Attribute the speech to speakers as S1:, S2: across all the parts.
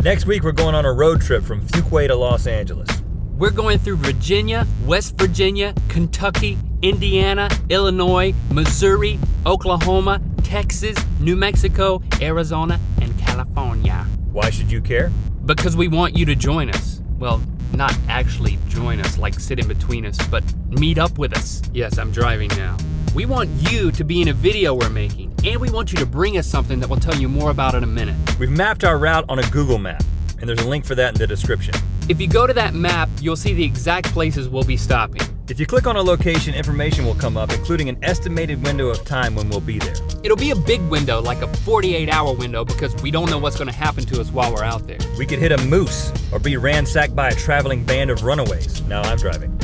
S1: Next week, we're going on a road trip from Fuquay to Los Angeles.
S2: We're going through Virginia, West Virginia, Kentucky, Indiana, Illinois, Missouri, Oklahoma, Texas, New Mexico, Arizona, and California.
S1: Why should you care?
S2: Because we want you to join us. Well, not actually join us, like sit in between us, but meet up with us. Yes, I'm driving now. We want you to be in a video we're making, and we want you to bring us something that we'll tell you more about in a minute.
S1: We've mapped our route on a Google map, and there's a link for that in the description.
S2: If you go to that map, you'll see the exact places we'll be stopping.
S1: If you click on a location, information will come up, including an estimated window of time when we'll be there.
S2: It'll be a big window, like a 48-hour window, because we don't know what's gonna happen to us while we're out there.
S1: We could hit a moose or be ransacked by a traveling band of runaways. Now I'm driving.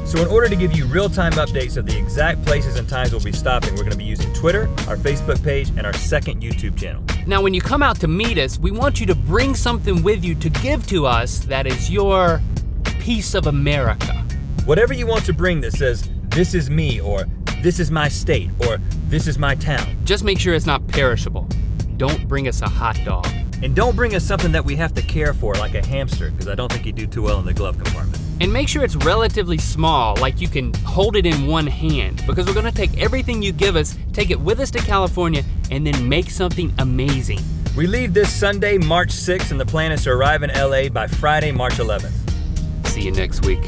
S1: So in order to give you real-time updates of the exact places and times we'll be stopping, we're gonna be using Twitter, our Facebook page, and our second YouTube channel.
S2: Now, when you come out to meet us, we want you to bring something with you to give to us that is your piece of America.
S1: Whatever you want to bring that says, this is me, or this is my state, or this is my town.
S2: Just make sure it's not perishable. Don't bring us a hot dog.
S1: And don't bring us something that we have to care for, like a hamster, because I don't think you do too well in the glove compartment.
S2: And make sure it's relatively small, like you can hold it in one hand, because we're gonna take everything you give us, take it with us to California, and then make something amazing.
S1: We leave this Sunday, March 6th, and the plan is to arrive in LA by Friday, March 11th.
S2: See you next week.